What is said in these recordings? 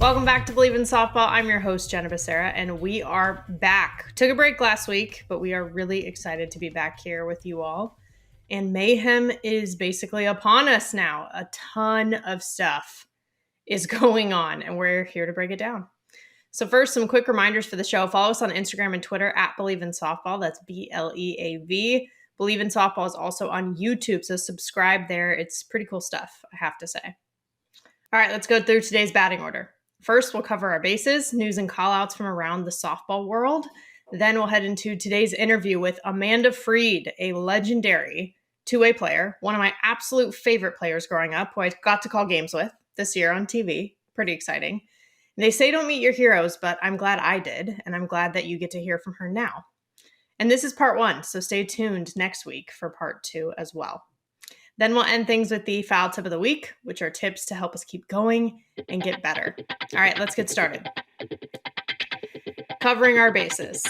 Welcome back to Bleav in Softball. I'm your host, Jenna, and we are back. Took a break last week, but we are really excited to be back here with you all. And mayhem is basically upon us now. A ton of stuff is going on, and we're here to break it down. So first, some quick reminders for the show. Follow us on Instagram and Twitter at Bleav in Softball. That's BLEAV. Bleav in Softball is also on YouTube, so subscribe there. It's pretty cool stuff, I have to say. All right, let's go through today's batting order. First, we'll cover our bases, news and callouts from around the softball world. Then we'll head into today's interview with Amanda Freed, a legendary two-way player, one of my absolute favorite players growing up, who I got to call games with this year on TV. Pretty exciting. They say don't meet your heroes, but I'm glad I did, and I'm glad that you get to hear from her now. And this is part one, so stay tuned next week for part two as well. Then we'll end things with the foul tip of the week, which are tips to help us keep going and get better. All right, let's get started. Covering our bases.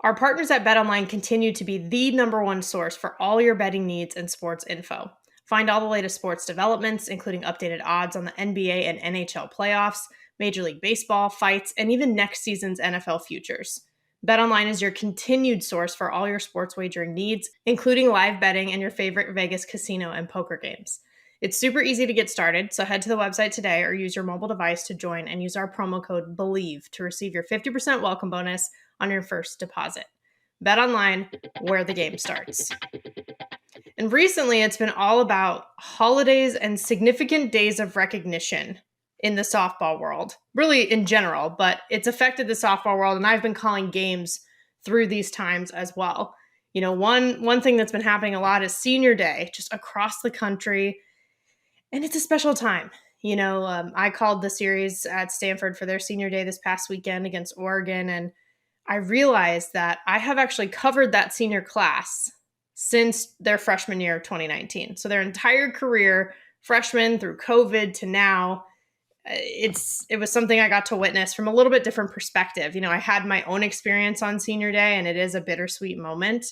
Our partners at BetOnline continue to be the number one source for all your betting needs and sports info. Find all the latest sports developments, including updated odds on the NBA and NHL playoffs, Major League Baseball, fights, and even next season's NFL futures. BetOnline is your continued source for all your sports wagering needs, including live betting and your favorite Vegas casino and poker games. It's super easy to get started, so head to the website today or use your mobile device to join and use our promo code Bleav to receive your 50% welcome bonus on your first deposit. BetOnline, where the game starts. And recently, it's been all about holidays and significant days of recognition in the softball world, really in general, but it's affected the softball world, and I've been calling games through these times as well. You know, one thing that's been happening a lot is Senior Day, just across the country, and it's a special time. You know, I called the series at Stanford for their Senior Day this past weekend against Oregon, and I realized that I have actually covered that senior class since their freshman year of 2019. So their entire career, freshman through COVID to now, it was something I got to witness from a little bit different perspective. You know, I had my own experience on Senior Day, and it is a bittersweet moment.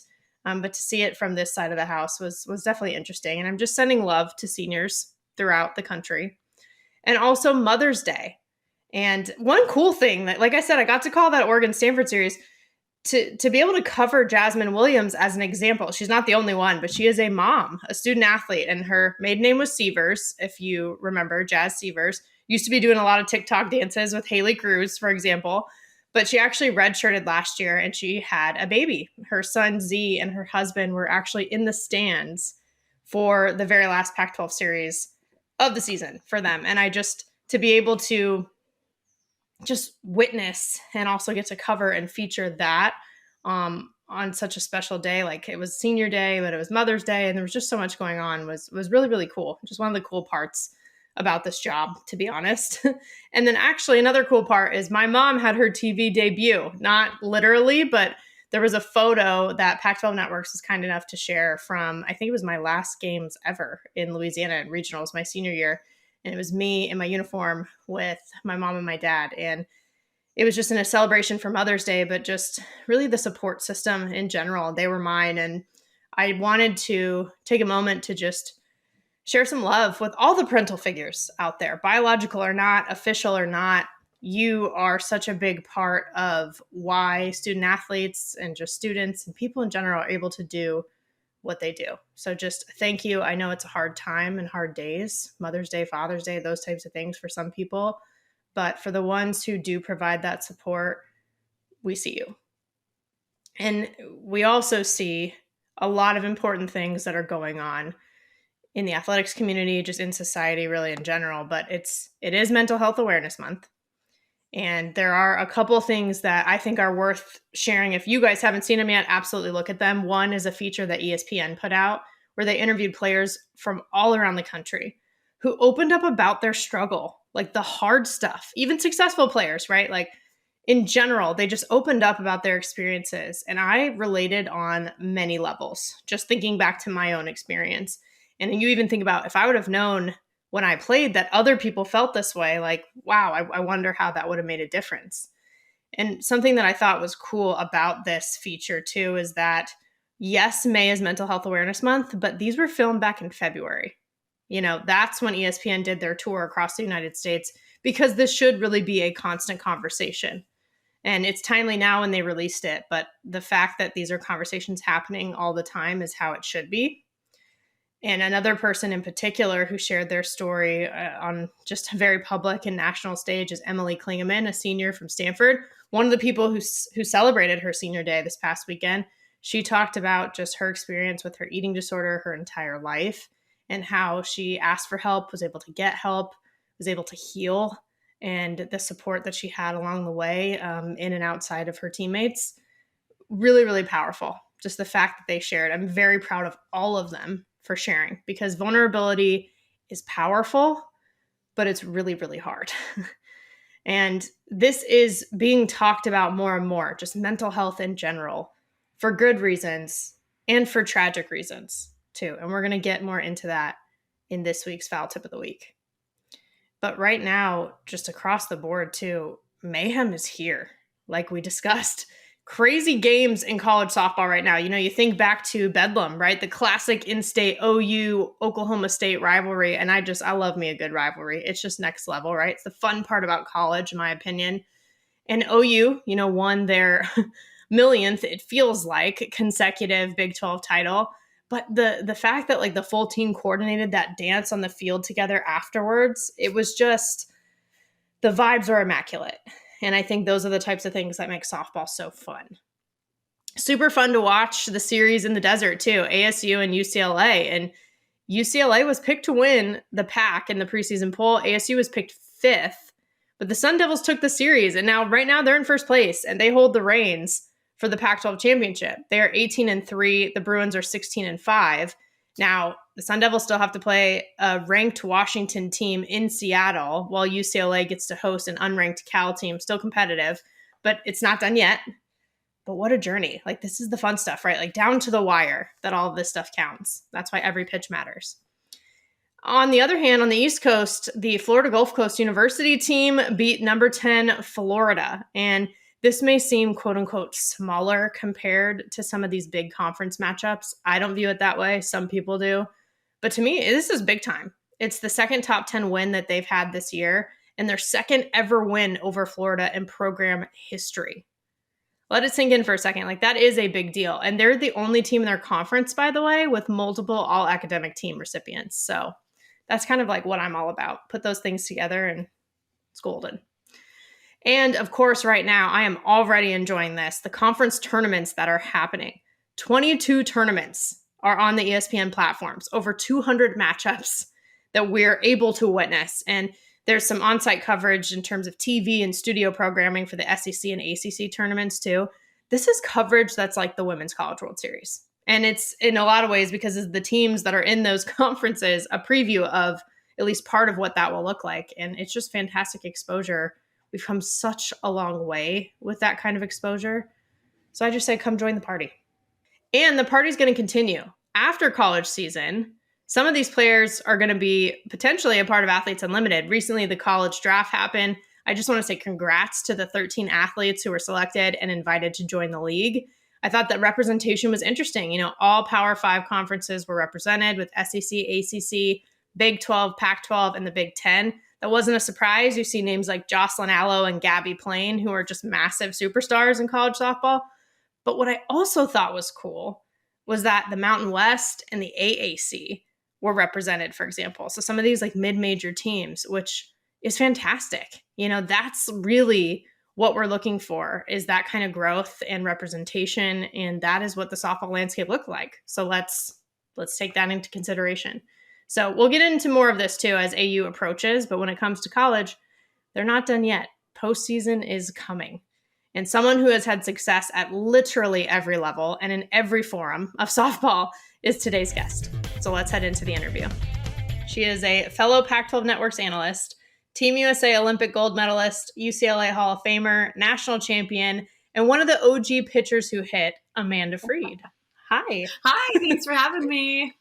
But to see it from this side of the house was definitely interesting. And I'm just sending love to seniors throughout the country. And also Mother's Day. And one cool thing that, like I said, I got to call that Oregon Stanford series to be able to cover Jasmine Williams as an example. She's not the only one, but she is a mom, a student athlete, and her maiden name was Severs. If you remember, Jazz Severs used to be doing a lot of TikTok dances with Haley Cruz, for example, but she actually redshirted last year and she had a baby. Her son Z and her husband were actually in the stands for the very last Pac-12 series of the season for them. And to be able to just witness and also get to cover and feature that on such a special day. Like, it was Senior Day, but it was Mother's Day, and there was just so much going on, was really, really cool. Just one of the cool parts about this job, to be honest. And then actually another cool part is my mom had her TV debut, not literally, but there was a photo that Pac-12 Networks was kind enough to share from, I think it was my last games ever in Louisiana at regionals, my senior year. And it was me in my uniform with my mom and my dad. And it was just in a celebration for Mother's Day, but just really the support system in general. They were mine. And I wanted to take a moment to just share some love with all the parental figures out there, biological or not, official or not. You are such a big part of why student athletes and just students and people in general are able to do what they do. So just thank you. I know it's a hard time and hard days, Mother's Day, Father's Day, those types of things for some people. But for the ones who do provide that support, we see you. And we also see a lot of important things that are going on in the athletics community, just in society, really in general. But it is Mental Health Awareness Month. And there are a couple things that I think are worth sharing. If you guys haven't seen them yet, absolutely look at them. One is a feature that ESPN put out where they interviewed players from all around the country who opened up about their struggle, like the hard stuff, even successful players, right? Like in general, they just opened up about their experiences. And I related on many levels, just thinking back to my own experience. And you even think about if I would have known when I played that other people felt this way, like, wow, I wonder how that would have made a difference. And something that I thought was cool about this feature too is that, yes, May is Mental Health Awareness Month, but these were filmed back in February. That's when ESPN did their tour across the United States, because this should really be a constant conversation. And it's timely now when they released it, but the fact that these are conversations happening all the time is how it should be. And another person in particular who shared their story on just a very public and national stage is Emily Klingeman, a senior from Stanford, one of the people who celebrated her senior day this past weekend. She talked about just her experience with her eating disorder her entire life, and how she asked for help, was able to get help, was able to heal, and the support that she had along the way in and outside of her teammates. Really, really powerful. Just the fact that they shared. I'm very proud of all of them for sharing, because vulnerability is powerful, but it's really, really hard. And this is being talked about more and more, just mental health in general, for good reasons and for tragic reasons too. And we're going to get more into that in this week's Foul Tip of the Week. But right now, just across the board too, mayhem is here, like we discussed. Crazy games in college softball right now. You think back to Bedlam, right? The classic in-state OU Oklahoma State rivalry. And I love me a good rivalry. It's just next level, right? It's the fun part about college, in my opinion. And OU, won their millionth, it feels like, consecutive Big 12 title. But the fact that like the full team coordinated that dance on the field together afterwards, it was just, the vibes are immaculate. And I think those are the types of things that make softball so fun. Super fun to watch the series in the desert too, ASU and UCLA. And UCLA was picked to win the Pac in the preseason poll. ASU was picked 5th, but the Sun Devils took the series. And right now they're in first place and they hold the reins for the Pac-12 championship. They are 18-3. The Bruins are 16-5. Now, the Sun Devils still have to play a ranked Washington team in Seattle, while UCLA gets to host an unranked Cal team, still competitive, but it's not done yet. But what a journey. Like, this is the fun stuff, right? Like, down to the wire that all of this stuff counts. That's why every pitch matters. On the other hand, on the East Coast, the Florida Gulf Coast University team beat number 10 Florida. And this may seem quote unquote smaller compared to some of these big conference matchups. I don't view it that way. Some people do. But to me, this is big time. It's the second top 10 win that they've had this year, and their second ever win over Florida in program history. Let it sink in for a second. Like, that is a big deal. And they're the only team in their conference, by the way, with multiple all academic team recipients. So that's kind of like what I'm all about. Put those things together and it's golden. And of course, right now, I am already enjoying this. The conference tournaments that are happening. 22 tournaments are on the ESPN platforms. Over 200 matchups that we're able to witness. And there's some on-site coverage in terms of TV and studio programming for the SEC and ACC tournaments too. This is coverage that's like the Women's College World Series. And it's in a lot of ways, because of the teams that are in those conferences, a preview of at least part of what that will look like. And it's just fantastic exposure. We've come such a long way with that kind of exposure. So I just say, come join the party. And the party's going to continue. After college season, some of these players are going to be potentially a part of Athletes Unlimited. Recently, the college draft happened. I just want to say congrats to the 13 athletes who were selected and invited to join the league. I thought that representation was interesting. All Power 5 conferences were represented with SEC, ACC, Big 12, Pac-12, and the Big 10. That wasn't a surprise. You see names like Jocelyn Allo and Gabby Plain, who are just massive superstars in college softball. But what I also thought was cool was that the Mountain West and the AAC were represented, for example. So some of these like mid-major teams, which is fantastic. That's really what we're looking for, is that kind of growth and representation. And that is what the softball landscape looked like. So let's take that into consideration. So we'll get into more of this too as AU approaches, but when it comes to college, they're not done yet. Postseason is coming. And someone who has had success at literally every level and in every forum of softball is today's guest. So let's head into the interview. She is a fellow Pac-12 Networks analyst, Team USA Olympic gold medalist, UCLA Hall of Famer, national champion, and one of the OG pitchers who hit, Amanda Freed. Hi. Hi, thanks for having me.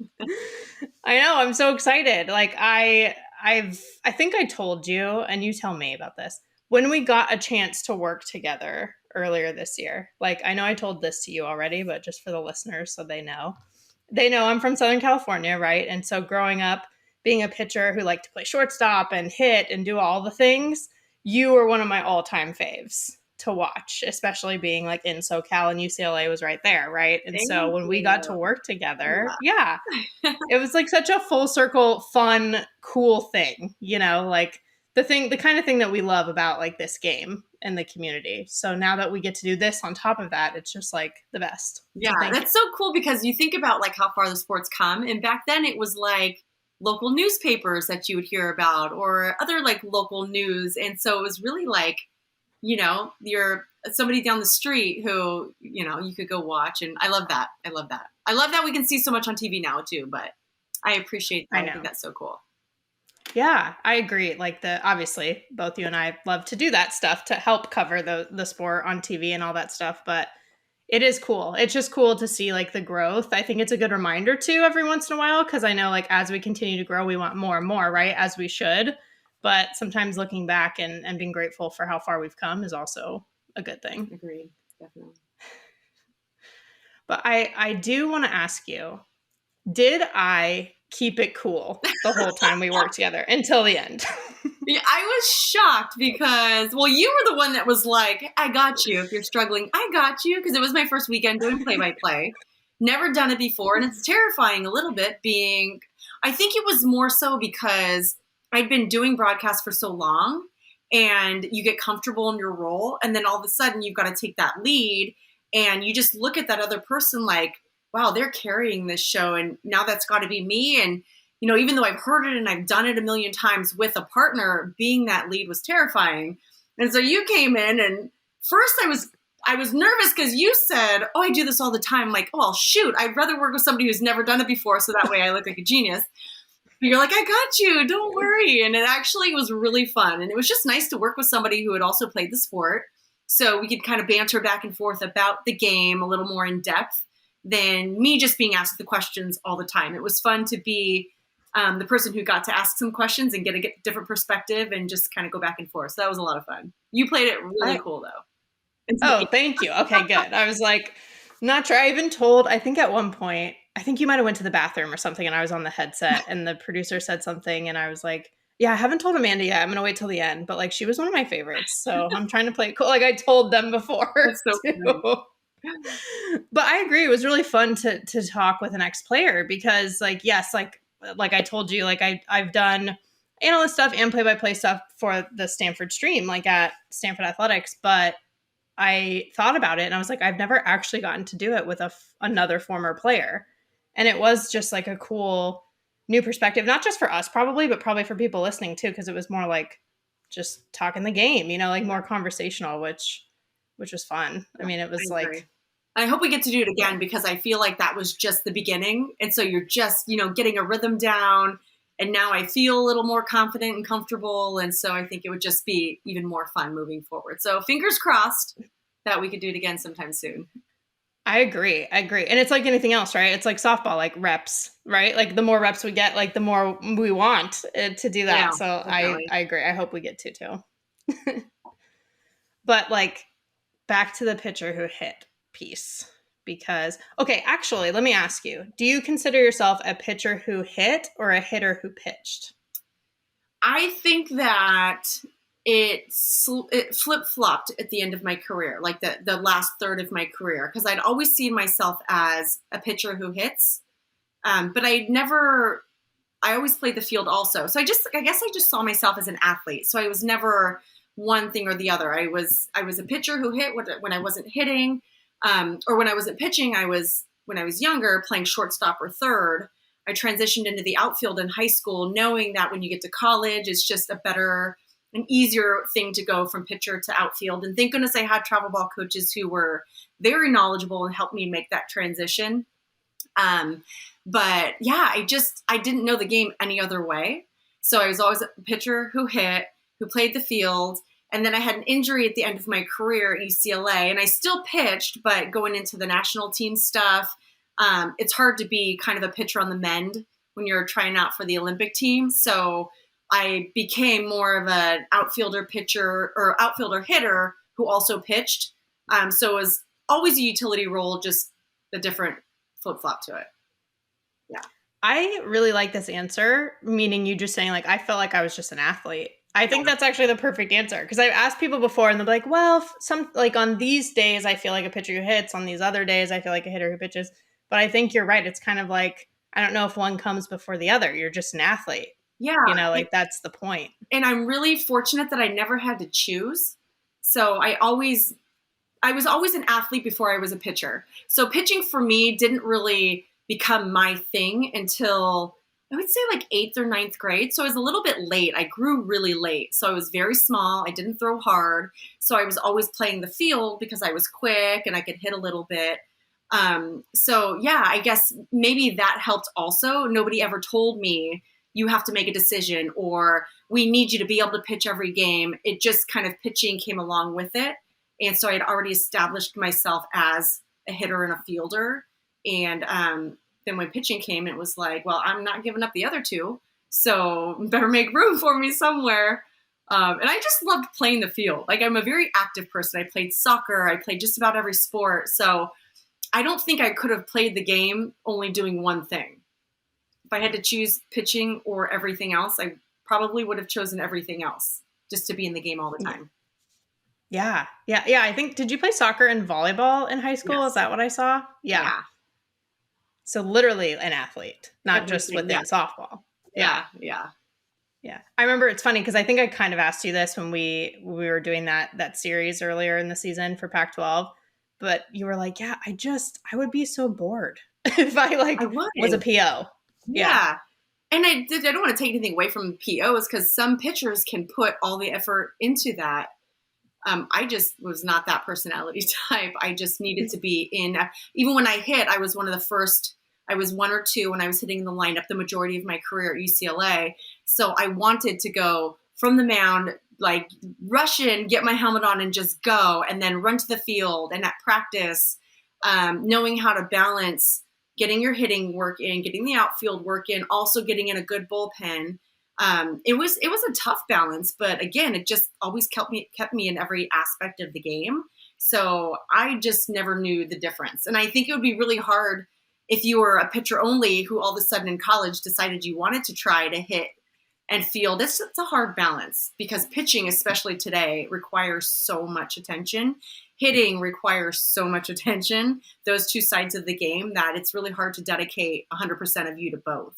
I know, I'm so excited. Like I think I told you, and you tell me about this, when we got a chance to work together earlier this year. Like, I know I told this to you already, but just for the listeners so they know I'm from Southern California, right? And so growing up, being a pitcher who liked to play shortstop and hit and do all the things, you were one of my all-time faves to watch, especially being like in SoCal, and UCLA was right there, right? And so when we got to work together, it was like such a full circle, fun, cool thing, like the kind of thing that we love about like this game and the community. So now that we get to do this on top of that, it's just like the best. Yeah, so that's so cool because you think about like how far the sport's come, and back then it was like local newspapers that you would hear about or other like local news, and so it was really like, you're somebody down the street who, you could go watch. And I love that. I love that we can see so much on TV now too, but I appreciate that. I think that's so cool. Yeah, I agree. Like obviously both you and I love to do that stuff to help cover the sport on TV and all that stuff, but it is cool. It's just cool to see like the growth. I think it's a good reminder too every once in a while, because I know like as we continue to grow, we want more and more, right? As we should. But sometimes looking back and being grateful for how far we've come is also a good thing. Agreed. Definitely. But I do want to ask you, did I keep it cool the whole time we worked together until the end? Yeah, I was shocked because, well, you were the one that was like, I got you. If you're struggling, I got you. Because it was my first weekend doing play-by-play. Never done it before. And it's terrifying a little bit I think it was more so because I'd been doing broadcast for so long and you get comfortable in your role. And then all of a sudden you've got to take that lead and you just look at that other person like, wow, they're carrying this show. And now that's got to be me. And, even though I've heard it and I've done it a million times with a partner, being that lead was terrifying. And so you came in, and first I was nervous because you said, oh, I do this all the time. I'm like, oh, well, shoot, I'd rather work with somebody who's never done it before. So that way I look like a genius. But you're like, I got you, don't worry. And it actually was really fun. And it was just nice to work with somebody who had also played the sport. So we could kind of banter back and forth about the game a little more in depth than me just being asked the questions all the time. It was fun to be the person who got to ask some questions and get a different perspective and just kind of go back and forth. So that was a lot of fun. You played it really cool, though. Oh, thank you. Okay, good. I was like, not sure. I even told, I think at one point, I think you might have went to the bathroom or something and I was on the headset and the producer said something and I was like, yeah, I haven't told Amanda yet. I'm going to wait till the end. But like, she was one of my favorites. So I'm trying to play it cool. Like I told them before. That's so cool. But I agree. It was really fun to talk with an ex-player because like, yes, like I told you, like I've done analyst stuff and play-by-play stuff for the Stanford stream, like at Stanford Athletics. But I thought about it and I was like, I've never actually gotten to do it with another former player. And it was just like a cool new perspective, not just for us probably, but probably for people listening too, because it was more like just talking the game, like more conversational, which was fun. I mean, it was like... I hope we get to do it again because I feel like that was just the beginning. And so you're just, getting a rhythm down. And now I feel a little more confident and comfortable. And so I think it would just be even more fun moving forward. So fingers crossed that we could do it again sometime soon. I agree. And it's like anything else, right? It's like softball, like reps, right? Like the more reps we get, like the more we want to do that. Yeah, so definitely. I agree. I hope we get to too. But like back to the pitcher who hit piece. Because, okay, actually, let me ask you, do you consider yourself a pitcher who hit or a hitter who pitched? I think that it flip-flopped at the end of my career, like the last third of my career, because I'd always seen myself as a pitcher who hits, but I always played the field also. So I guess I just saw myself as an athlete. So I was never one thing or the other. I was a pitcher who hit when I wasn't hitting. Or when I wasn't pitching, when I was younger, playing shortstop or third. I transitioned into the outfield in high school, knowing that when you get to college, it's just an easier thing to go from pitcher to outfield. And thank goodness I had travel ball coaches who were very knowledgeable and helped me make that transition. But yeah, I didn't know the game any other way. So I was always a pitcher who hit, who played the field. And then I had an injury at the end of my career at UCLA, and I still pitched, but going into the national team stuff, it's hard to be kind of a pitcher on the mend when you're trying out for the Olympic team. So I became more of an outfielder pitcher or outfielder hitter who also pitched. So it was always a utility role, just a different flip-flop to it. Yeah. I really like this answer, meaning you just saying like, I felt like I was just an athlete. I think Yeah. that's actually the perfect answer because I've asked people before and they're like, well, some like on these days, I feel like a pitcher who hits. On these other days, I feel like a hitter who pitches. But I think you're right. It's kind of like, I don't know if one comes before the other. You're just an athlete. Yeah. Like that's the point. And I'm really fortunate that I never had to choose. So I was always an athlete before I was a pitcher. So pitching for me didn't really become my thing until I would say like 8th or ninth grade. So I was a little bit late. I grew really late. So I was very small. I didn't throw hard. So I was always playing the field because I was quick and I could hit a little bit. So yeah, I guess maybe that helped also. Nobody ever told me you have to make a decision or we need you to be able to pitch every game. It just kind of pitching came along with it. And so I had already established myself as a hitter and a fielder. And then when pitching came, it was like, well, I'm not giving up the other two. So better make room for me somewhere. And I just loved playing the field. Like I'm a very active person. I played soccer. I played just about every sport. So I don't think I could have played the game only doing one thing. If I had to choose pitching or everything else, I probably would have chosen everything else just to be in the game all the time. Yeah. I think, did you play soccer and volleyball in high school? Yes. Is that what I saw? Yeah. So literally an athlete, not just within softball. Yeah. I remember it's funny because I think I kind of asked you this when we were doing that series earlier in the season for Pac-12, but you were like, yeah, I would be so bored if I was a PO. Yeah. And I don't want to take anything away from POs because some pitchers can put all the effort into that. I just was not that personality type. I just needed to be in. Even when I hit, I was one of the first. I was 1 or 2 when I was hitting the lineup the majority of my career at UCLA. So I wanted to go from the mound, like rush in, get my helmet on and just go, and then run to the field. And at practice, knowing how to balance getting your hitting work in, getting the outfield work in, also getting in a good bullpen. It was a tough balance, but again, it just always kept me in every aspect of the game. So I just never knew the difference. And I think it would be really hard if you were a pitcher only who all of a sudden in college decided you wanted to try to hit and field. It's a hard balance because pitching, especially today, requires so much attention. Hitting requires so much attention, those two sides of the game, that it's really hard to dedicate 100% of you to both.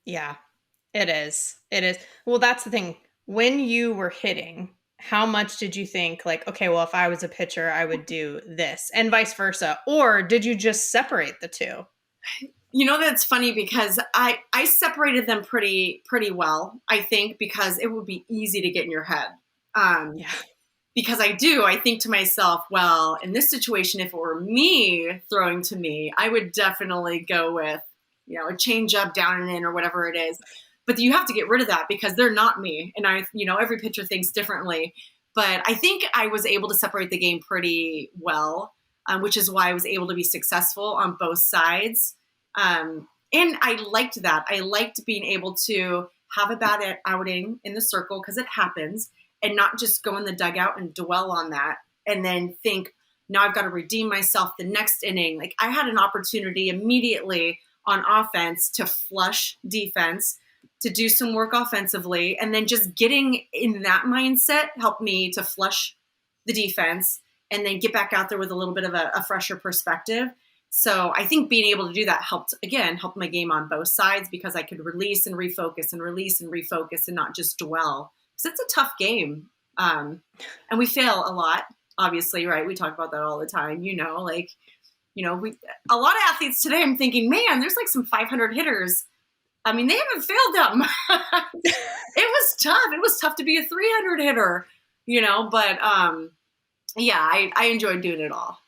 Yeah. It is. Well, that's the thing. When you were hitting, how much did you think like, okay, well, if I was a pitcher, I would do this and vice versa? Or did you just separate the two? You know, that's funny because I separated them pretty well, I think, because it would be easy to get in your head. Because I think to myself, well, in this situation, if it were me throwing to me, I would definitely go with, a change up, down and in, or whatever it is. But you have to get rid of that because they're not me. And every pitcher thinks differently. But I think I was able to separate the game pretty well, which is why I was able to be successful on both sides. And I liked that. I liked being able to have a bad outing in the circle because it happens and not just go in the dugout and dwell on that and then think, now I've got to redeem myself the next inning. Like I had an opportunity immediately on offense to flush defense, to do some work offensively, and then just getting in that mindset helped me to flush the defense and then get back out there with a little bit of a fresher perspective. So I think being able to do that helped my game on both sides because I could release and refocus and not just dwell. Because it's a tough game. And we fail a lot, obviously, right? We talk about that all the time, a lot of athletes today, I'm thinking, man, there's like some 500 hitters. I mean, they haven't failed them. It was tough. It was tough to be a 300 hitter, but I enjoyed doing it all.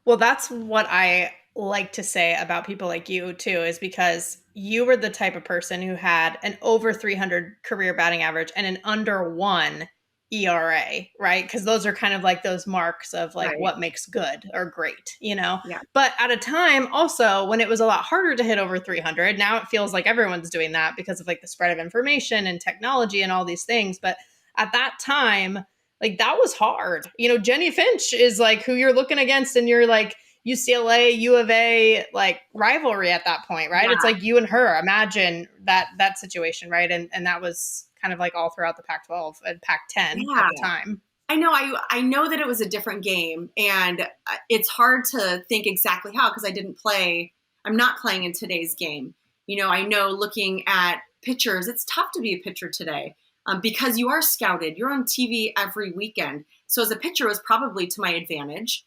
Well, that's what I like to say about people like you too, is because you were the type of person who had an over 300 career batting average and an under 1 ERA, right? Because those are kind of like those marks of like what makes good or great, Yeah. But at a time also when it was a lot harder to hit over 300, now it feels like everyone's doing that because of like the spread of information and technology and all these things. But at that time, like that was hard. Jenny Finch is like who you're looking against and you're like, UCLA, U of A, like rivalry at that point, right? Yeah. It's like you and her. Imagine that situation, right? And that was kind of like all throughout the Pac-12 and Pac-10 Yeah. at the time. I know. I know that it was a different game, and it's hard to think exactly how because I didn't play. I'm not playing in today's game. I know looking at pitchers, it's tough to be a pitcher today because you are scouted. You're on TV every weekend. So as a pitcher, it was probably to my advantage.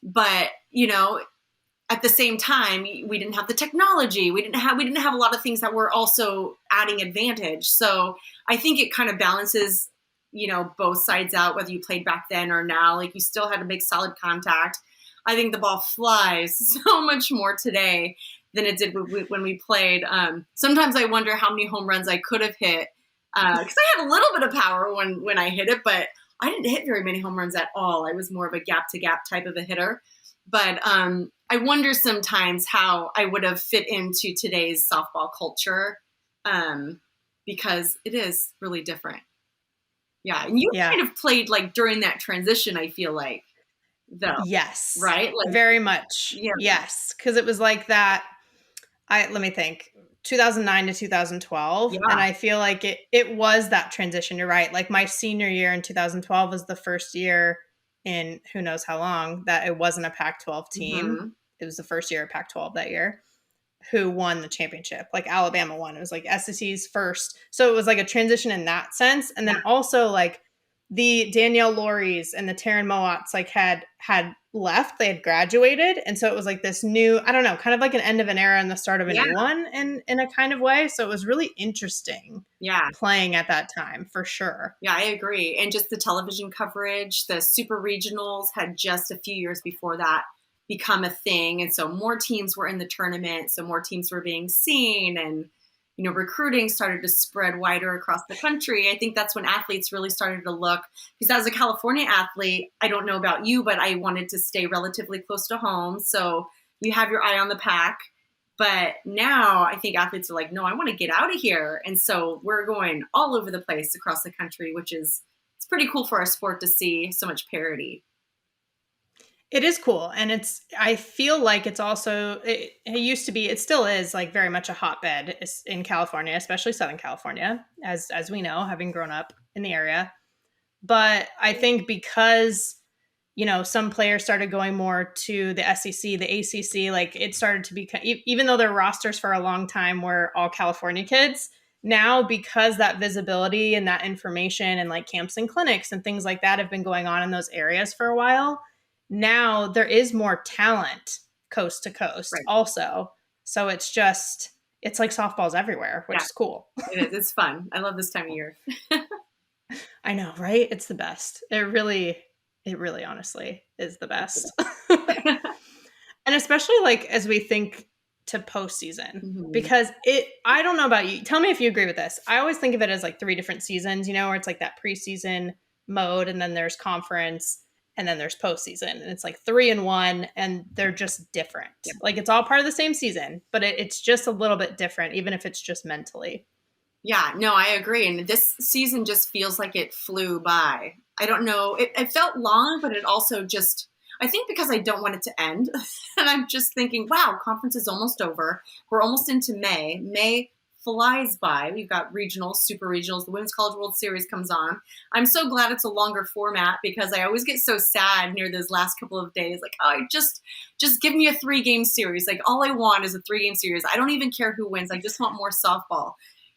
But at the same time, we didn't have the technology. We didn't have a lot of things that were also adding advantage. So I think it kind of balances, both sides out, whether you played back then or now. Like you still had to make solid contact. I think the ball flies so much more today than it did when we played. Sometimes I wonder how many home runs I could have hit because I had a little bit of power when I hit it, but I didn't hit very many home runs at all. I was more of a gap-to-gap type of a hitter. But I wonder sometimes how I would have fit into today's softball culture because it is really different. Yeah. And you kind of played like during that transition, I feel like, though. Yes. Right? Like, very much. Yeah. Yes. Because it was like that. Let me think. 2009 to 2012. Yeah. And I feel like it was that transition. You're right. Like my senior year in 2012 was the first year in who knows how long that it wasn't a Pac-12 team. Mm-hmm. It was the first year of Pac-12 that year who won the championship. Like Alabama won. It was like SEC's first. So it was like a transition in that sense. And then also like the Danielle Laurie's and the Taryn Moatts like had left. They had graduated. And so it was like this new, I don't know, kind of like an end of an era and the start of a new one in a kind of way. So it was really interesting playing at that time for sure. Yeah, I agree. And just the television coverage, the super regionals had just a few years before that become a thing. And so more teams were in the tournament. So more teams were being seen and, recruiting started to spread wider across the country. I think that's when athletes really started to look, because as a California athlete, I don't know about you, but I wanted to stay relatively close to home. So you have your eye on the Pac. But now I think athletes are like, no, I want to get out of here. And so we're going all over the place across the country, which it's pretty cool for our sport to see so much parity. It is cool. And I feel like it's also, it used to be, it still is like very much a hotbed in California, especially Southern California, as we know, having grown up in the area. But I think because, some players started going more to the SEC, the ACC, like it started to become, even though their rosters for a long time were all California kids, now because that visibility and that information and like camps and clinics and things like that have been going on in those areas for a while, now there is more talent coast to coast also. So it's like softballs everywhere, which is cool. It is. It's fun. I love this time of year. I know, right? It's the best. It really honestly is the best. And especially like as we think to postseason, because I don't know about you. Tell me if you agree with this. I always think of it as like 3 different seasons, where it's like that preseason mode and then there's conference and then there's postseason, and it's like 3 in 1, and they're just different. Yeah. Like it's all part of the same season, but it's just a little bit different, even if it's just mentally. Yeah, no, I agree. And this season just feels like it flew by. I don't know. It felt long, but it also just, I think because I don't want it to end. And I'm just thinking, wow, conference is almost over. We're almost into May. May flies by. We've got regionals, super regionals. The Women's College World Series comes on. I'm so glad it's a longer format because I always get so sad near those last couple of days. Like, oh, just give me a 3-game series. Like all I want is a 3-game series. I don't even care who wins. I just want more softball.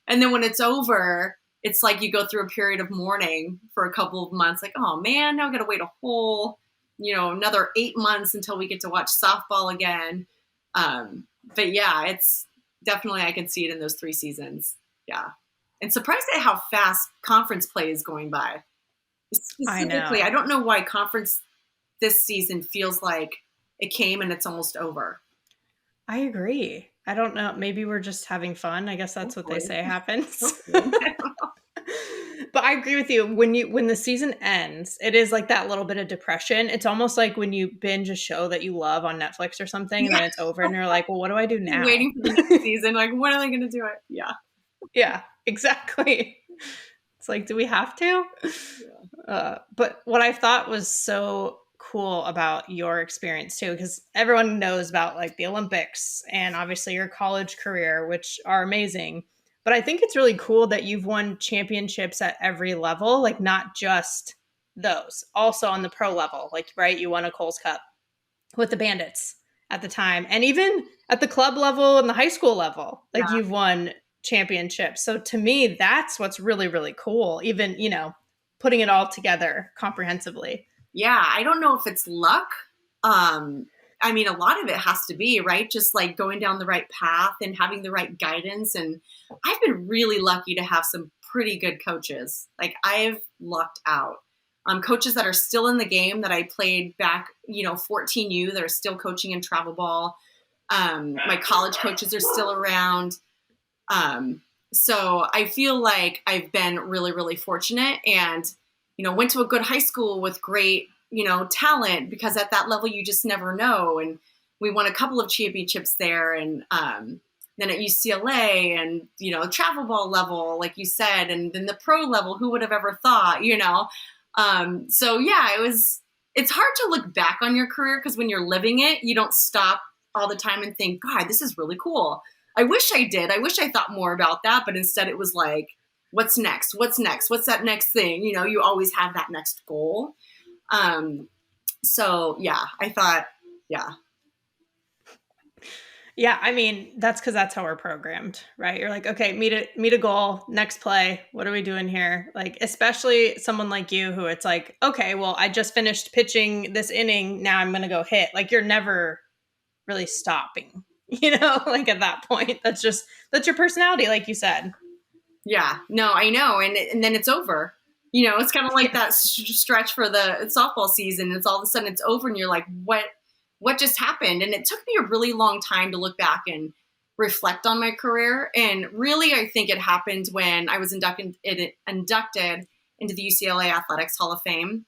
And then when it's over, it's like you go through a period of mourning for a couple of months. Like, oh man, now I got to wait a whole, another 8 months until we get to watch softball again. But yeah, it's definitely, I can see it in those 3 seasons. Yeah. And surprised at how fast conference play is going by. Specifically, I don't know why conference this season feels like it came and it's almost over. I agree. I don't know. Maybe we're just having fun. I guess that's what they say happens. But I agree with you. When the season ends, it is like that little bit of depression. It's almost like when you binge a show that you love on Netflix or something, and then it's over, and you're like, "Well, what do I do now?" Waiting for the next season. Like, when are they going to do it? Yeah. Yeah. Exactly. It's like, do we have to? Yeah. But what I thought was so cool about your experience too, because everyone knows about like the Olympics and obviously your college career, which are amazing. But I think it's really cool that you've won championships at every level, like not just those, also on the pro level. Like, right, you won a Coles Cup with the Bandits at the time, and even at the club level and the high school level, like Yeah. you've won championships. So to me, that's what's really, really cool, even, putting it all together comprehensively. Yeah, I don't know if it's luck. I mean, a lot of it has to be, right? Just like going down the right path and having the right guidance. And I've been really lucky to have some pretty good coaches. Like I've lucked out. Coaches that are still in the game that I played back, 14U, that are still coaching in travel ball. My college coaches are still around. So I feel like I've been really, really fortunate and, went to a good high school with great, talent, because at that level, you just never know. And we won a couple of championships there. And then at UCLA and, travel ball level, like you said, and then the pro level, who would have ever thought, So yeah, it's hard to look back on your career because when you're living it, you don't stop all the time and think, God, this is really cool. I wish I did. I wish I thought more about that. But instead it was like, what's next? What's next? What's that next thing? You always have that next goal. So yeah, I thought, yeah. Yeah, I mean, that's because that's how we're programmed, right? You're like, okay, meet a goal, next play. What are we doing here? Like, especially someone like you who it's like, okay, well, I just finished pitching this inning. Now I'm going to go hit. Like, you're never really stopping, like at that point. That's your personality, like you said. Yeah, no, I know. And then it's over. It's kind of like that stretch for the softball season. It's all of a sudden it's over and you're like, what just happened? And it took me a really long time to look back and reflect on my career. And really, I think it happened when I was inducted into the UCLA Athletics Hall of Fame,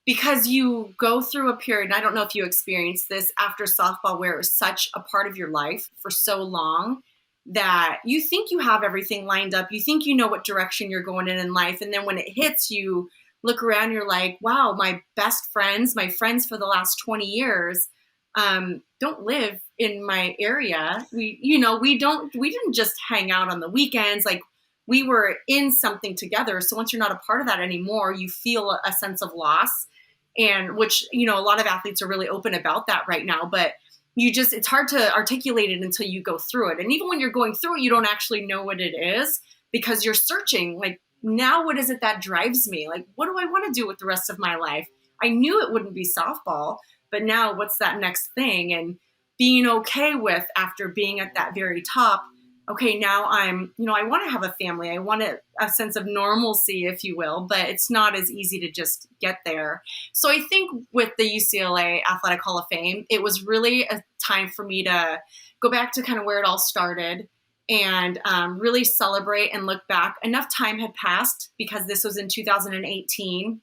because you go through a period, and I don't know if you experienced this after softball, where it was such a part of your life for so long that you think you have everything lined up. You think you know what direction you're going in life. And then when it hits, you look around, you're like, wow, my best friends, my friends for the last 20 years, don't live in my area. We didn't just hang out on the weekends. Like we were in something together. So once you're not a part of that anymore, you feel a sense of loss, and which, a lot of athletes are really open about that right now, but it's hard to articulate it until you go through it. And even when you're going through it, you don't actually know what it is because you're searching, like, now what is it that drives me? Like, what do I want to do with the rest of my life? I knew it wouldn't be softball, but now what's that next thing? And being okay with, after being at that very top, okay, now I want to have a family. I want a sense of normalcy, if you will, but it's not as easy to just get there. So I think with the UCLA Athletic Hall of Fame, it was really a time for me to go back to kind of where it all started and really celebrate and look back. Enough time had passed because this was in 2018.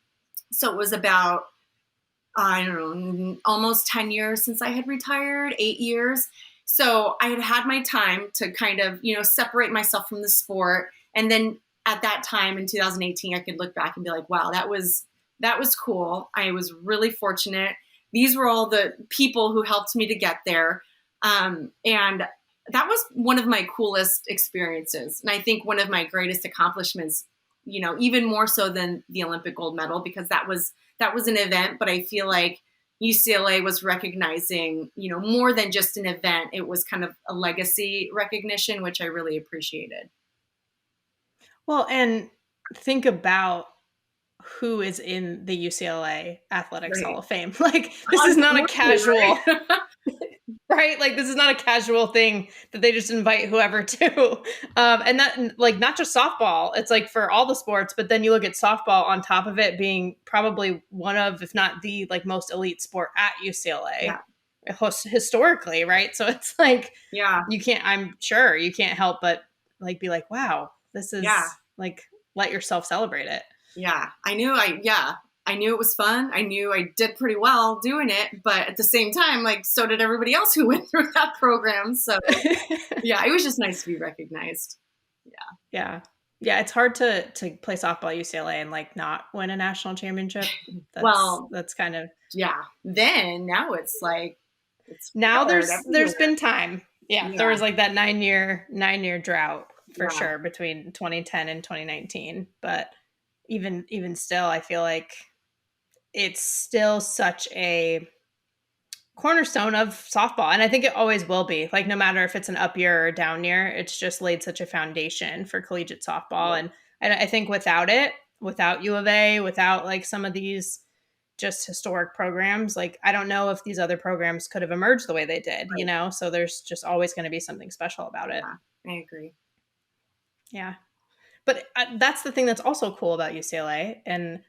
So it was about, I don't know, almost 10 years since I had retired, 8 years. So I had my time to kind of, separate myself from the sport. And then at that time in 2018, I could look back and be like, wow, that was cool. I was really fortunate. These were all the people who helped me to get there. And that was one of my coolest experiences. And I think one of my greatest accomplishments, even more so than the Olympic gold medal, because that was an event, but I feel like UCLA was recognizing, more than just an event. It was kind of a legacy recognition, which I really appreciated. Well, and think about who is in the UCLA Athletics Hall of Fame. Like, this is not a casual, right? Like, this is not a casual thing that they just invite whoever to. And that, like, not just softball, it's like for all the sports, but then you look at softball on top of it being probably one of, if not the, like, most elite sport at UCLA historically, right? So it's like, I'm sure you can't help but like be like, wow, this is like, let yourself celebrate it. Yeah, I knew it was fun. I knew I did pretty well doing it, but at the same time, like, so did everybody else who went through that program. So yeah, it was just nice to be recognized. Yeah. Yeah, it's hard to play softball at UCLA and like not win a national championship. Well, That's kind of yeah. Then now it's like it's now fired there's everywhere. been time. Yeah, there Yeah, was like that 9-year drought for yeah, sure between 2010 and 2019. But even still, I feel like it's still such a cornerstone of softball, and I think it always will be. Like no matter if it's an up year or a down year, it's just laid such a foundation for collegiate softball. yeah. And I think without it, without U of A, without like some of these just historic programs, like I don't know if these other programs could have emerged the way they did, you Right. know? So there's just always going to be something special about it. Yeah, I agree. Yeah. But that's the thing that's also cool about UCLA and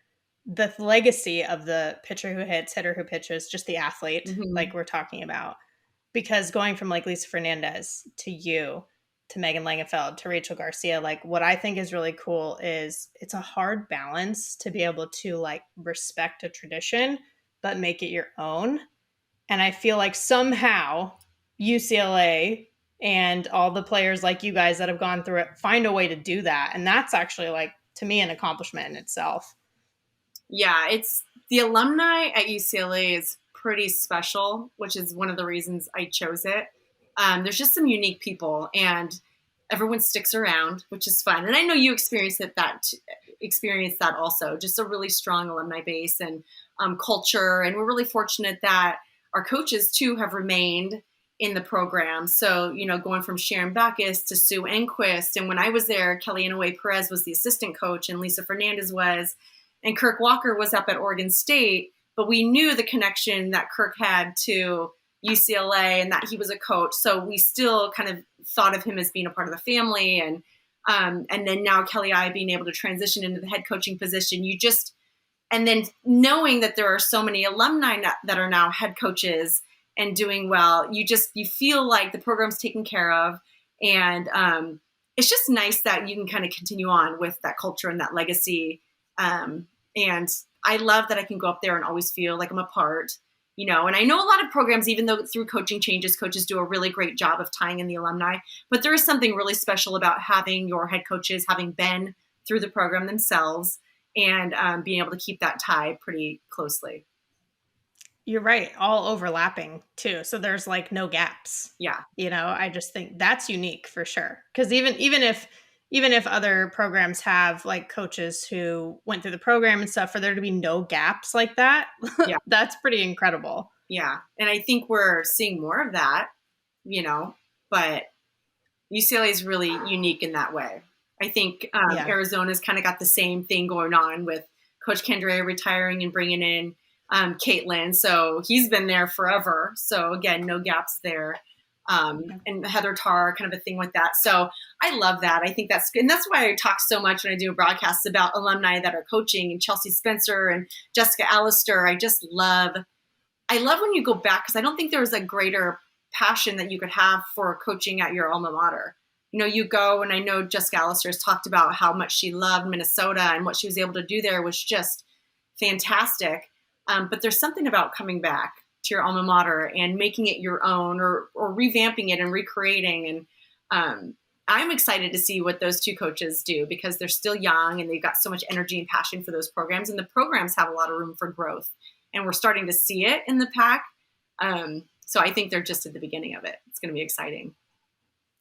the legacy of the pitcher who hits, hitter who pitches, just the athlete, Hmm. like we're talking about. Because going from like Lisa Fernandez to you to Megan Langefeld to Rachel Garcia, like what I think is really cool is it's a hard balance to be able to like respect a tradition but make it your own. And I feel like somehow UCLA and all the players like you guys that have gone through it find a way to do that. And that's actually like to me an accomplishment in itself. Yeah, it's the alumni at UCLA is pretty special, which is one of the reasons I chose it. There's just some unique people, and everyone sticks around, which is fun. And I know you experienced that also. Just a really strong alumni base and culture, and we're really fortunate that our coaches too have remained in the program. So going from Sharon Backus to Sue Enquist, and when I was there, Kelly Inouye Perez was the assistant coach, and Lisa Fernandez was. And Kirk Walker was up at Oregon State, but we knew the connection that Kirk had to UCLA and that he was a coach. So we still kind of thought of him as being a part of the family. And then now Kelly I being able to transition into the head coaching position, and then knowing that there are so many alumni that are now head coaches and doing well, you feel like the program's taken care of. And it's just nice that you can kind of continue on with that culture and that legacy. And I love that I can go up there and always feel like I'm a part, and I know a lot of programs, even though through coaching changes, coaches do a really great job of tying in the alumni, but there is something really special about having your head coaches, having been through the program themselves and being able to keep that tie pretty closely. You're right, all overlapping too. So there's like no gaps. Yeah. I just think that's unique for sure. Because even if other programs have like coaches who went through the program and stuff, for there to be no gaps like that, Yeah. that's pretty incredible. Yeah. And I think we're seeing more of that, but UCLA is really unique in that way. I think Arizona's kind of got the same thing going on with Coach Kendrea retiring and bringing in Caitlin. So he's been there forever. So again, no gaps there. And Heather Tarr, kind of a thing with that. So I love that. I think that's good. And that's why I talk so much when I do broadcasts about alumni that are coaching, and Chelsea Spencer and Jessica Allister. I love when you go back, because I don't think there was a greater passion that you could have for coaching at your alma mater. You go, and I know Jessica Allister has talked about how much she loved Minnesota, and what she was able to do there was just fantastic. But there's something about coming back to your alma mater and making it your own, or revamping it and recreating. And I'm excited to see what those two coaches do, because they're still young and they've got so much energy and passion for those programs. And the programs have a lot of room for growth. And we're starting to see it in the Pac. So I think they're just at the beginning of it. It's going to be exciting.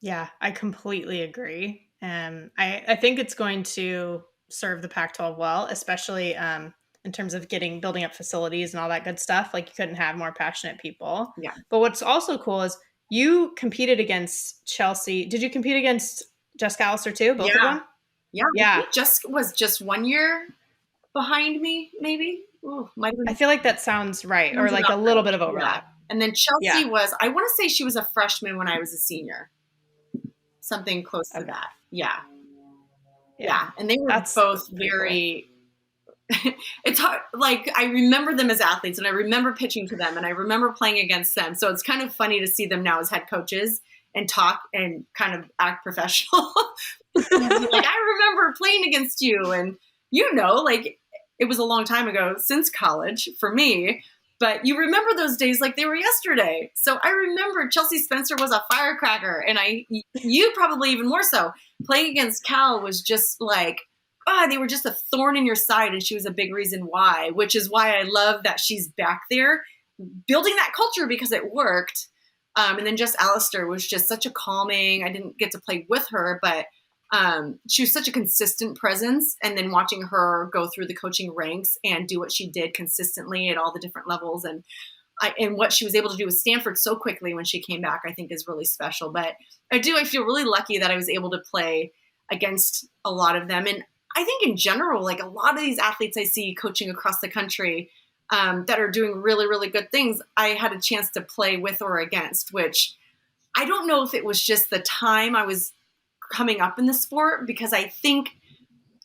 Yeah, I completely agree. I think it's going to serve the Pac-12 well, especially in terms of building up facilities and all that good stuff. Like you couldn't have more passionate people. Yeah. But what's also cool is you competed against Chelsea. Did you compete against Jessica Allister too? Both of them? Yeah. Yeah. Was just 1 year behind me, maybe. Ooh, I feel like that sounds right. Or like a little bit of overlap. Yeah. And then Chelsea I want to say she was a freshman when I was a senior. Something close to that. Yeah. And they were both very cool. It's hard. Like I remember them as athletes, and I remember pitching to them, and I remember playing against them. So it's kind of funny to see them now as head coaches and talk and kind of act professional. Like, I remember playing against you, and like it was a long time ago since college for me, But you remember those days like they were yesterday. So I remember Chelsea Spencer was a firecracker, and you probably even more so. Playing against Cal was just like, they were just a thorn in your side, and she was a big reason why, which is why I love that she's back there building that culture because it worked. And then just Alistair was just such a calming, I didn't get to play with her, but she was such a consistent presence. And then watching her go through the coaching ranks and do what she did consistently at all the different levels, and what she was able to do with Stanford so quickly when she came back, I think is really special. But I feel really lucky that I was able to play against a lot of them. And I think in general, like a lot of these athletes I see coaching across the country that are doing really, really good things, I had a chance to play with or against, which I don't know if it was just the time I was coming up in the sport, because I think,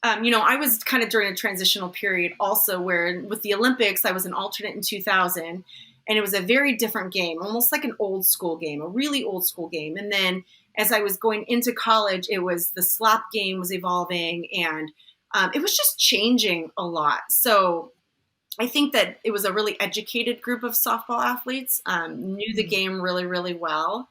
I was kind of during a transitional period also where with the Olympics, I was an alternate in 2000, and it was a very different game, almost like an old school game, a really old school game. And then as I was going into college, it was the slap game was evolving, and it was just changing a lot. So I think that it was a really educated group of softball athletes, knew the game really, really well,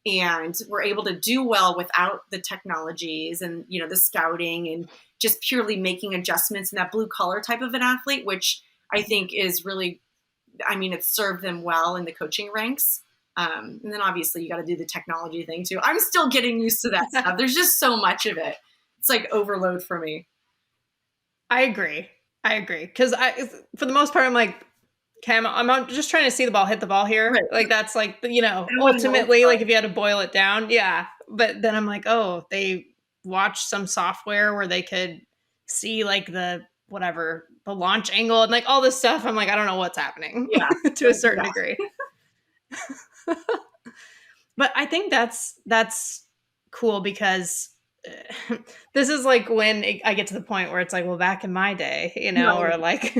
and were able to do well without the technologies and, the scouting and just purely making adjustments in that blue collar type of an athlete, which I think is really, it served them well in the coaching ranks. And then obviously you got to do the technology thing too. I'm still getting used to that stuff. There's just so much of it. It's like overload for me. I agree. Because for the most part, I'm like, okay, I'm just trying to see the ball hit the ball here. Right. Like that's like, ultimately, like if you had to boil it down. Yeah. But then I'm like, oh, they watched some software where they could see like the launch angle and like all this stuff. I'm like, I don't know what's happening to a certain degree. But I think that's cool because this is like when I get to the point where it's like, well, back in my day, or like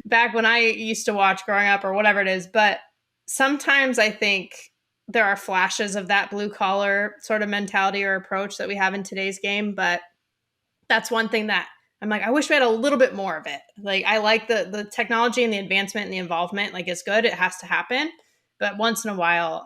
back when I used to watch growing up or whatever it is. But sometimes I think there are flashes of that blue collar sort of mentality or approach that we have in today's game. But that's one thing that I'm like, I wish we had a little bit more of it. Like, I like the technology and the advancement and the involvement. Like, it's good. It has to happen. But once in a while,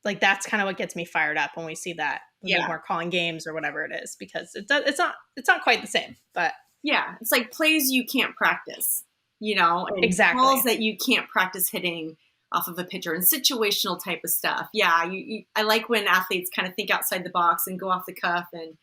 like that's kind of what gets me fired up when we see that. Like we're calling games or whatever it is, because it's not quite the same. But yeah, it's like plays you can't practice, and exactly balls that you can't practice hitting off of a pitcher and situational type of stuff. Yeah, I like when athletes kind of think outside the box and go off the cuff. And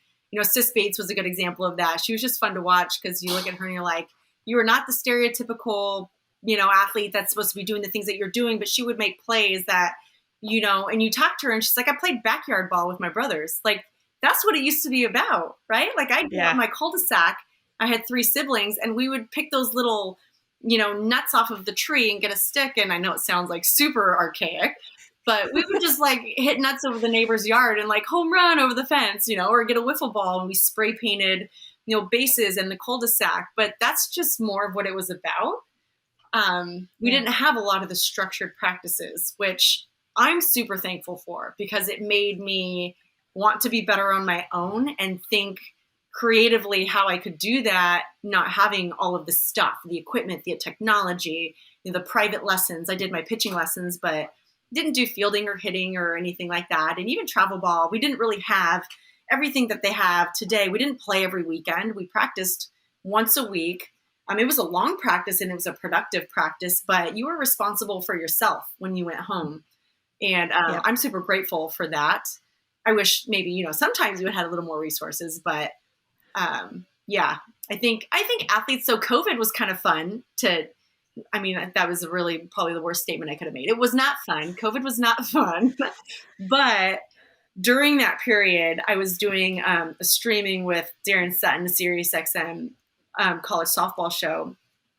Sis Bates was a good example of that. She was just fun to watch because you look at her and you're like, you are not the stereotypical athlete that's supposed to be doing the things that you're doing, but she would make plays that. And you talk to her and she's like, I played backyard ball with my brothers. Like, that's what it used to be about, right? Like, I grew up in my cul-de-sac. I had 3 siblings, and we would pick those little, nuts off of the tree and get a stick. And I know it sounds like super archaic, but we would just like hit nuts over the neighbor's yard and like home run over the fence, or get a wiffle ball, and we spray painted, bases in the cul-de-sac. But that's just more of what it was about. We didn't have a lot of the structured practices, which I'm super thankful for, because it made me want to be better on my own and think creatively how I could do that, not having all of the stuff, the equipment, the technology, the private lessons. I did my pitching lessons, but didn't do fielding or hitting or anything like that. And even travel ball, we didn't really have everything that they have today. We didn't play every weekend. We practiced once a week. It was a long practice and it was a productive practice, but you were responsible for yourself when you went home. And I'm super grateful for that. I wish maybe, sometimes we had a little more resources, but I think athletes, so COVID was kind of fun that was really probably the worst statement I could have made. It was not fun. COVID was not fun, but during that period, I was doing a streaming with Darren Sutton, a Sirius XM college softball show.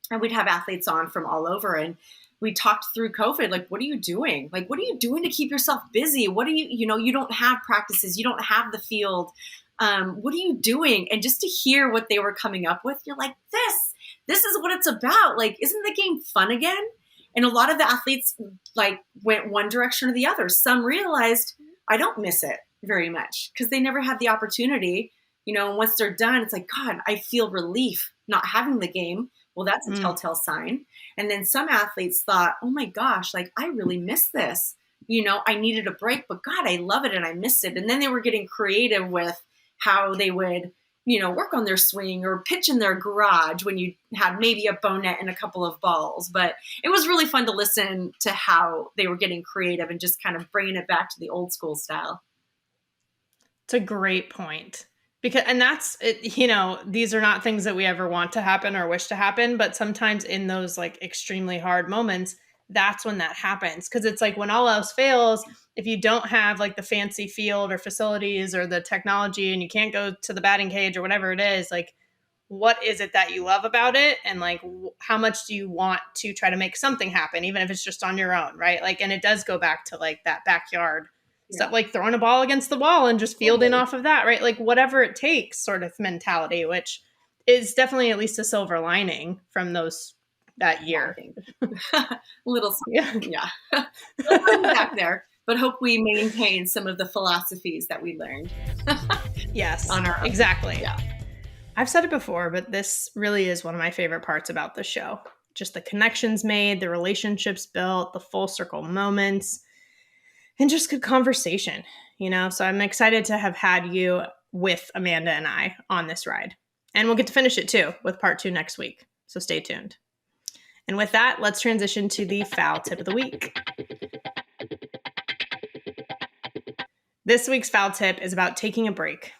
And we'd have athletes on from all over, and we talked through COVID. Like, what are you doing? Like, what are you doing to keep yourself busy? What are you don't have practices. You don't have the field. What are you doing? And just to hear what they were coming up with, you're like, this is what it's about. Like, isn't the game fun again? And a lot of the athletes like went one direction or the other. Some realized I don't miss it very much because they never had the opportunity. And once they're done, it's like, God, I feel relief not having the game. Well, that's a telltale sign. And then some athletes thought, oh my gosh, like I really miss this. I needed a break, but God, I love it and I miss it. And then they were getting creative with how they would, work on their swing or pitch in their garage when you had maybe a bow net and a couple of balls. But it was really fun to listen to how they were getting creative and just kind of bringing it back to the old school style. It's a great point. And that's it, these are not things that we ever want to happen or wish to happen, but sometimes in those like extremely hard moments, that's when that happens. Cause it's like when all else fails, if you don't have like the fancy field or facilities or the technology and you can't go to the batting cage or whatever it is, like what is it that you love about it? And like, how much do you want to try to make something happen, even if it's just on your own, right? Like, and it does go back to like that backyard stuff, like throwing a ball against the wall and just fielding off of that, right? Like whatever it takes sort of mentality, which is definitely at least a silver lining from that year. Little back there, but hope we maintain some of the philosophies that we learned. Yes, on our own. Exactly. Yeah. I've said it before, but this really is one of my favorite parts about the show. Just the connections made, the relationships built, the full circle moments, and just good conversation, So I'm excited to have had you with Amanda and I on this ride. And we'll get to finish it too with part 2 next week. So stay tuned. And with that, let's transition to the foul tip of the week. This week's foul tip is about taking a break.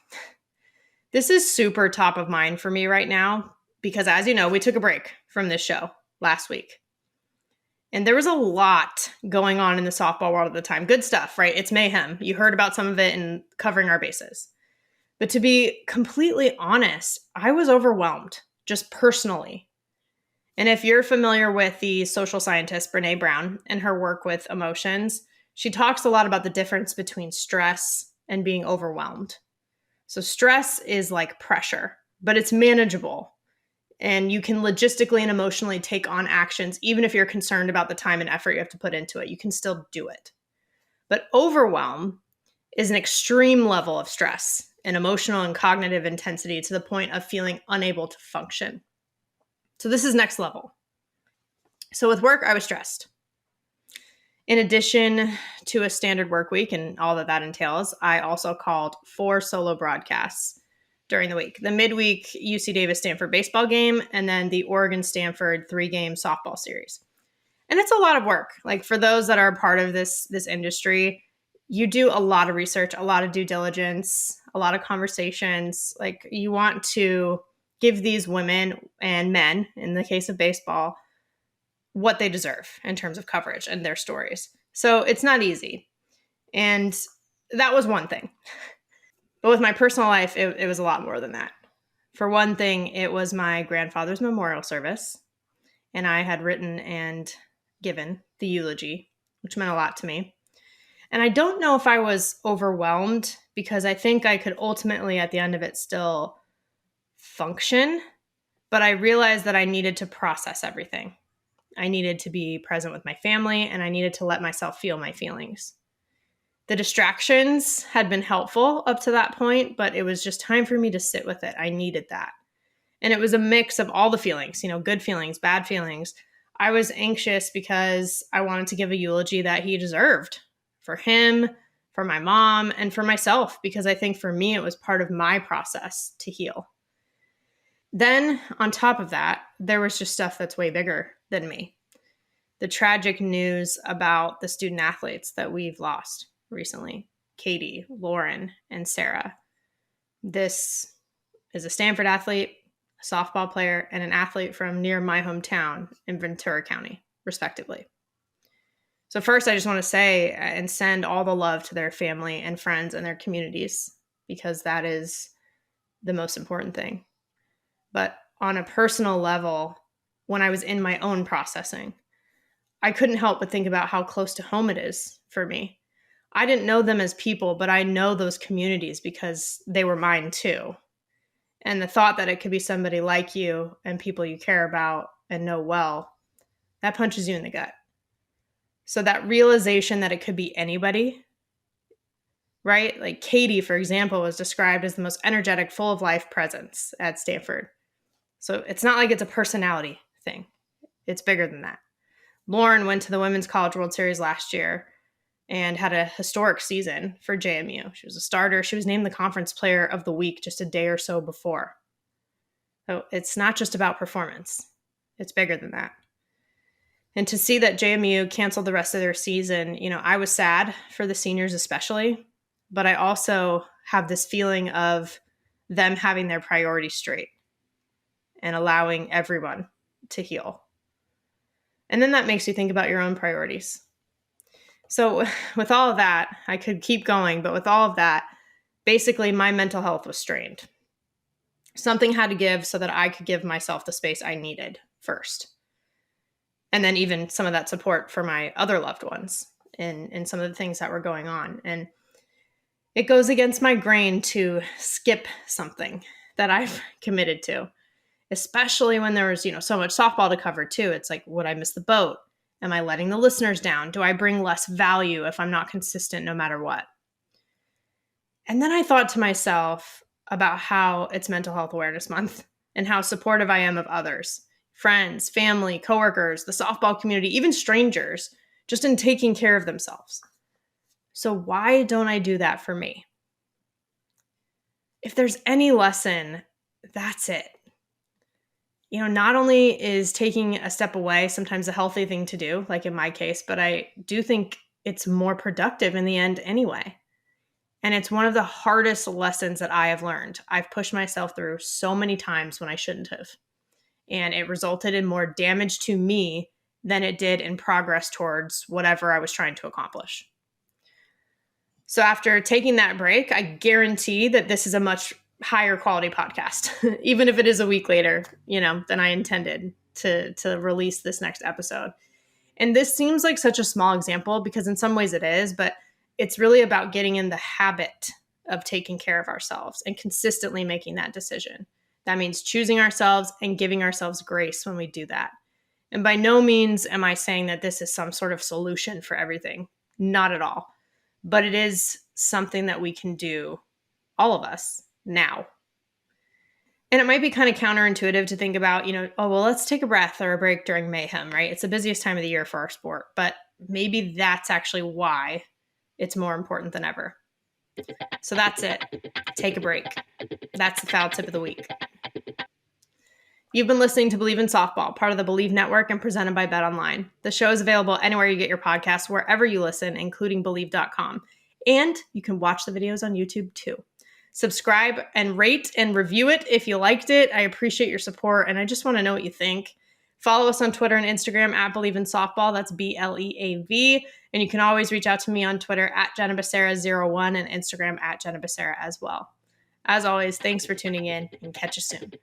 This is super top of mind for me right now because, as you know, we took a break from this show last week. And there was a lot going on in the softball world at the time. Good stuff, right? It's mayhem. You heard about some of it in covering our bases. But to be completely honest, I was overwhelmed, just personally. And if you're familiar with the social scientist Brené Brown and her work with emotions, she talks a lot about the difference between stress and being overwhelmed. So stress is like pressure, but it's manageable. And you can logistically and emotionally take on actions, even if you're concerned about the time and effort you have to put into it. You can still do it. But overwhelm is an extreme level of stress and emotional and cognitive intensity to the point of feeling unable to function. So this is next level. So with work, I was stressed. In addition to a standard work week and all that entails, I also called 4 solo broadcasts during the week. The midweek UC Davis-Stanford baseball game, and then the Oregon-Stanford 3-game softball series. And it's a lot of work. Like for those that are a part of this industry, you do a lot of research, a lot of due diligence, a lot of conversations. Like you want to give these women and men, in the case of baseball, what they deserve in terms of coverage and their stories. So it's not easy. And that was one thing. But with my personal life, it was a lot more than that. For one thing, it was my grandfather's memorial service. And I had written and given the eulogy, which meant a lot to me. And I don't know if I was overwhelmed because I think I could ultimately, at the end of it, still function. But I realized that I needed to process everything. I needed to be present with my family, and I needed to let myself feel my feelings. The distractions had been helpful up to that point, but it was just time for me to sit with it. I needed that. And it was a mix of all the feelings, good feelings, bad feelings. I was anxious because I wanted to give a eulogy that he deserved for him, for my mom, and for myself, because I think for me, it was part of my process to heal. Then on top of that, there was just stuff that's way bigger than me. The tragic news about the student athletes that we've lost recently, Katie, Lauren, and Sarah. This is a Stanford athlete, a softball player, and an athlete from near my hometown in Ventura County, respectively. So first, I just want to say and send all the love to their family and friends and their communities, because that is the most important thing. But on a personal level, when I was in my own processing, I couldn't help but think about how close to home it is for me. I didn't know them as people, but I know those communities because they were mine too. And the thought that it could be somebody like you and people you care about and know well, that punches you in the gut. So that realization that it could be anybody, right? Like Katie, for example, was described as the most energetic, full of life presence at Stanford. So it's not like it's a personality thing. It's bigger than that. Lauren went to the Women's College World Series last year and had a historic season for JMU. She was a starter. She was named the Conference Player of the Week just a day or so before. So it's not just about performance. It's bigger than that. And to see that JMU canceled the rest of their season, I was sad for the seniors especially, but I also have this feeling of them having their priorities straight and allowing everyone to heal. And then that makes you think about your own priorities. So with all of that, I could keep going, but with all of that, basically my mental health was strained. Something had to give so that I could give myself the space I needed first. And then even some of that support for my other loved ones in some of the things that were going on. And it goes against my grain to skip something that I've committed to, especially when there was, so much softball to cover too. It's like, would I miss the boat? Am I letting the listeners down? Do I bring less value if I'm not consistent no matter what? And then I thought to myself about how it's Mental Health Awareness Month and how supportive I am of others, friends, family, coworkers, the softball community, even strangers, just in taking care of themselves. So why don't I do that for me? If there's any lesson, that's it. Not only is taking a step away sometimes a healthy thing to do, like in my case, but I do think it's more productive in the end anyway. And it's one of the hardest lessons that I have learned. I've pushed myself through so many times when I shouldn't have. And it resulted in more damage to me than it did in progress towards whatever I was trying to accomplish. So after taking that break, I guarantee that this is a much higher quality podcast, even if it is a week later, than I intended to release this next episode. And this seems like such a small example because in some ways it is, but it's really about getting in the habit of taking care of ourselves and consistently making that decision. That means choosing ourselves and giving ourselves grace when we do that. And by no means am I saying that this is some sort of solution for everything. Not at all. But it is something that we can do, all of us, now. And it might be kind of counterintuitive to think about, let's take a breath or a break during mayhem, right? It's the busiest time of the year for our sport, but maybe that's actually why it's more important than ever. So that's it. Take a break. That's the foul tip of the week. You've been listening to Bleav in Softball, part of the Bleav Network and presented by BetOnline. The show is available anywhere you get your podcasts, wherever you listen, including Bleav.com. And you can watch the videos on YouTube too. Subscribe and rate and review it if you liked it. I appreciate your support, and I just want to know what you think. Follow us on Twitter and Instagram at Bleav in Softball. That's BLEAV. And you can always reach out to me on Twitter at Jenna Becerra01 and Instagram at Jenna Becerra as well. As always, thanks for tuning in and catch you soon.